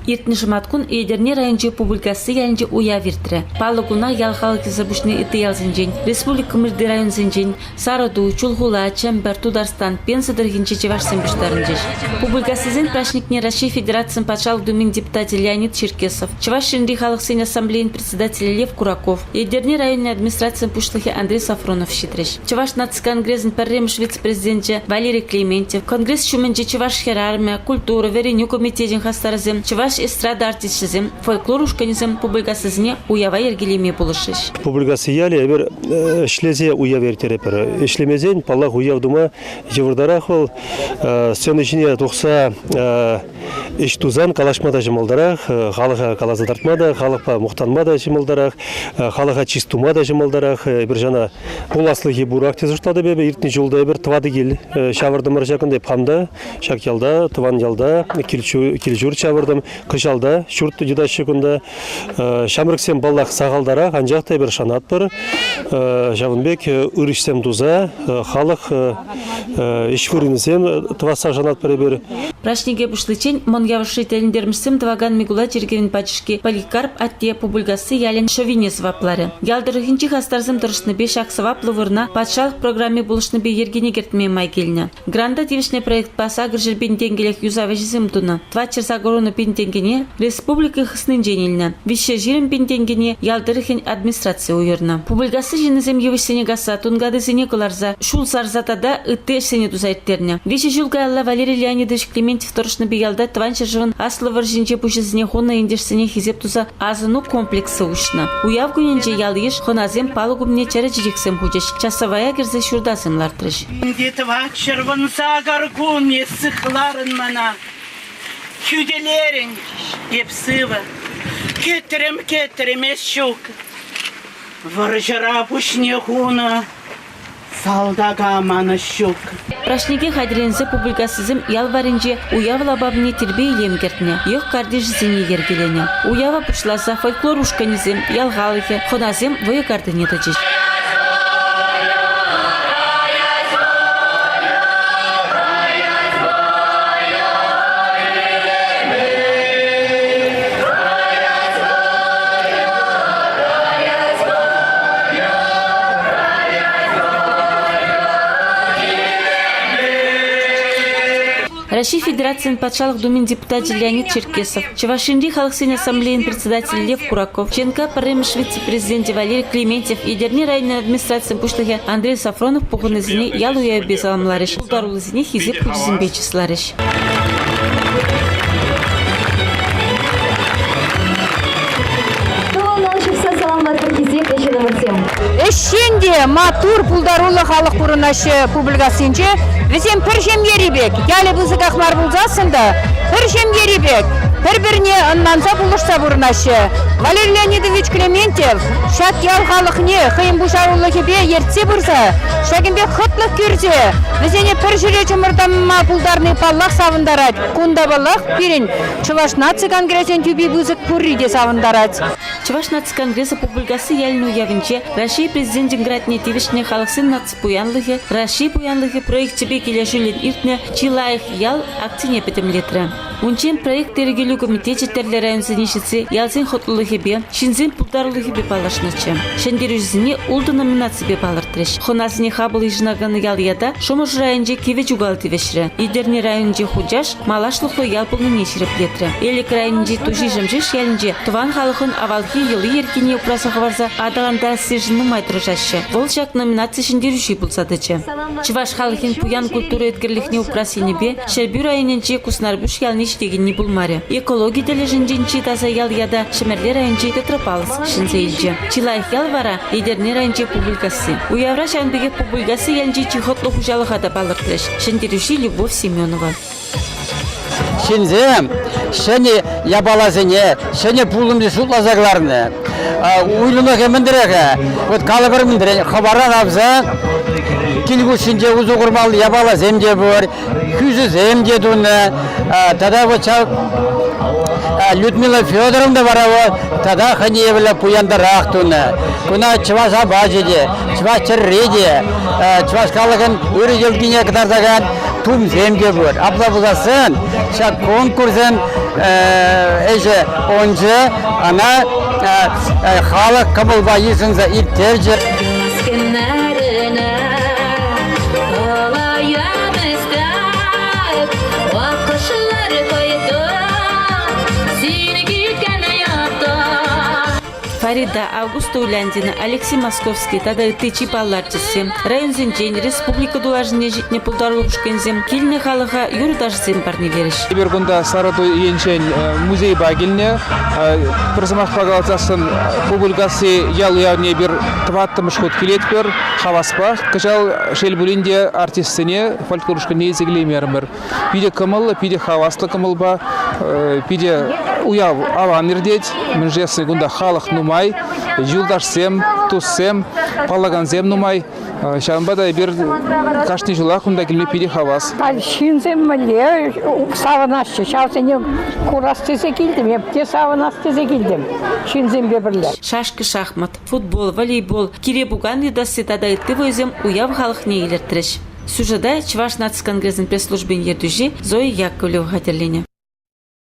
Иртні жыматкун Эйдерне районче публикасы ялінче уя вертірі. Палығуна ялхалық езірбушны иты ялзынжен, Республика Мырды район зынжен, Сараду, Чулхула, Чембер, Тударстан, Пенсадыргенче чеваш сымбыштарынжеш. Публикасызен прашникне Россия Федерациян патшалық думин депутаты Леонид Черкесов, Чеваш Шенри халық сын ассамблеин председатель Лев Кураков, Эйдерне районной администрациян пушлыхе Андрей Сафронов щитреш. Чеваш нацконгрессен пәрремыш вице-президенте Валерий Клементьев, Конгресс чуменче Чеваш херармия, культура, вереню комитетен хастарызем, Чеваш эстрада артистизем, фольклор ушканизем публикасызне уява ергелеме булышыш. Публикасы яли эбер шлезе уяв ертерепер. Эшлемезен паллах уяв дума жевурдарах ол сön ичине тухса иштузан калашмада жымылдарах, халыга калаза тартмада, халыкка муктанмада жымылдарах, халыга чистумада жымылдарах, бир жана уласлыгы бурак тез уштады бебе иртни жолда бир твады кел шавырдым ржакын деп хамда, шакялда, тван ялда, килжур чавырдым, кышалда, шуртты жыда шыкында, шамрыксем баллах сагалдарах, анжакта бир шанат бір, Жавынбек ырышсем туза, халық ишвырынысем тваса жанат бір. Прашниге бушлычен мон явышы теліндермішсем тваган мигула жергерін пачышки Поликарп атте публикасы ялен шовинес ваплары. Ялдырыхынчы хастарзым тұрышны беш ақсы ваплы вырна патшалық программе булышны бе ергене кертме май келіні. Гранда тивишне проект паса гржербен тенгелек юзавы жізім туна. Твачыр сагорону пен тенгене республика хыснын женіліні. Вище жирім пен тенгене ялдырыхын администрация уйырна. Публикасы женізем евішсене гаса тунгады зене кыларза шул сарзатада ытты эшсене тузайттерне. Вище жылгайла Валерий Леонидович Клементьев тұрышны бе ялда тванчы жывын аслы варжинче пушызіне хона ендерсене хизеп туза азыну комплексы ушна. Уяв күненче ялыеш хоназем палугумне чәрі жирексем хучеш. Часовая керзе шурдасым лартырыш. Твачыр вынса гаргун есіқларын мана. Күделерін епсывы. Кетірім ешшук. Варжыра пушне хуна. Салдага маны щук. Прашниге хайдрензе публикасызым ялваринже уяв лабабне тербе илем кертне. Йох кардиш зене ергелене. Уява пушласа фольклор ушканизем, ялгалыхе, хоназем вое кардыне тачеш. Россия Федерациян патшалық думин депутаты Леонид Черкесов, Чевашинри халық сын ассамблеин председатель Лев Кураков, Ченка пәрремыш вице-президенте Валерий Клементьев, Эйдерне районной администрациян пушлыхе Андрей Сафронов пухынызіне ял уя безаламларыш, ұлдарулызіне хизеп худизін бечісларыш. Эшенде матур пулдарулы халық құрынашы публикасынче Візем пір жем еребек, ялі бұзық ақмар бұлзасында, пір жем еребек, бір-біріне ұннанса бұлышса бұрынашы. Валерий Леонидович Клементьев, шат ял халықне, қиын бұшарулы кебе ертсе бұрса, шагынбе қытлық көрзе, візене пір жүре жұмырдамма бұлдарны паллақ савындарад, күнда баллақ берін, Чуваш наци конгрессен түбі бұзық пұрриде савындарад. Чуваш наци конгрессы публикасы яліну явынче, Россия президентін градне тевішне халықсын наци пуянлығы, Россия пуянлығы проект тебе келешілін иртне чилайық ял акцияне петімлетрі. Унчен проект тергелу комитете терлі районсынешіці ялзен хотлылығы бе, шинзен пұлдарлығы бе палашнычы. Шендерюзіне улды номинация бе палыртырыш. Хонасыне хабылы жынағаны ял яда шомыш районже кеве жугалты вешірі. Идерне районже худжаш малашлықлы ялпылны нешіріп летрі. Елік районже тужи жымжыш ялінже туан халықын авалхи елы еркене ұпрасығы варза адаланда сежінің майтырышашы. Бұл жак номинация шендерюші бұлсадычы. Чуваш халықын пуян культура еткерліхне ұпрасыне бе, Шербю районенче куснарбуш ялны деген булмаре. Экология дележинчи таза ял яда Шемерле районче Петропавловск шинзейджи. Чилайх ял вара Эйдерне районче публикасы. Уявра шанбеге публикасы ялнче чихотлы хужалыға да балыртылыш. Шендерюши Любовь Семенова. Шинзем, шене ябалазыне, шене пулымды сутлазагларны. Уйлымы кеміндірегі. Вот калыбыр міндірі хабаран абза. Килгу шинже узу құрмалы ябала земде бұр. Күзі земде дуны. Тада вот Людмила Федоровна барава, тада ханевला пуяндарах туны. Куна чываш абажеде, чываш черреде, чываш калыгын өрі елгіне кыдардаган тум земге бөр. Абла буласын, ша конкурсын эже онжы, ана халық кымылба есіңзі иртерже. Фарида Августа Уляндина, Алексей Московский, тада тычи палларчысы. Район зенчен, республика дулажыне житне пулдарылып шкензем, килне халыға юрдашсен парни вериш. Бергунда Саратуй енчен музей багилне, призмах пагалцасын публикасы ял явне бир тваттымыш ход килетпер, хаваспах, качал шельбулинде артистине, фольклорушка незеглемермер. Пиде кымыл, пиде хаваслы кымылба, пиде уяв аван ирдеть, менжесный гунда халых нумай, юлдашсем, туссем, паллаганзем нумай, шамбада бир кашни жулах гунда килне пиде хавас. Шинзем мэле саванашчы, шаусене курастызе килдим, епте саванастызе килдим. Шинзем бебірлер. Шашкы, шахмат, футбол, волейбол, кире буган юдасы тада итты войзем уяв халых не илертреш. Сюжеда Чуваш нацконгрессен пресс-службен ердужи Зои Яковлев хатерлине.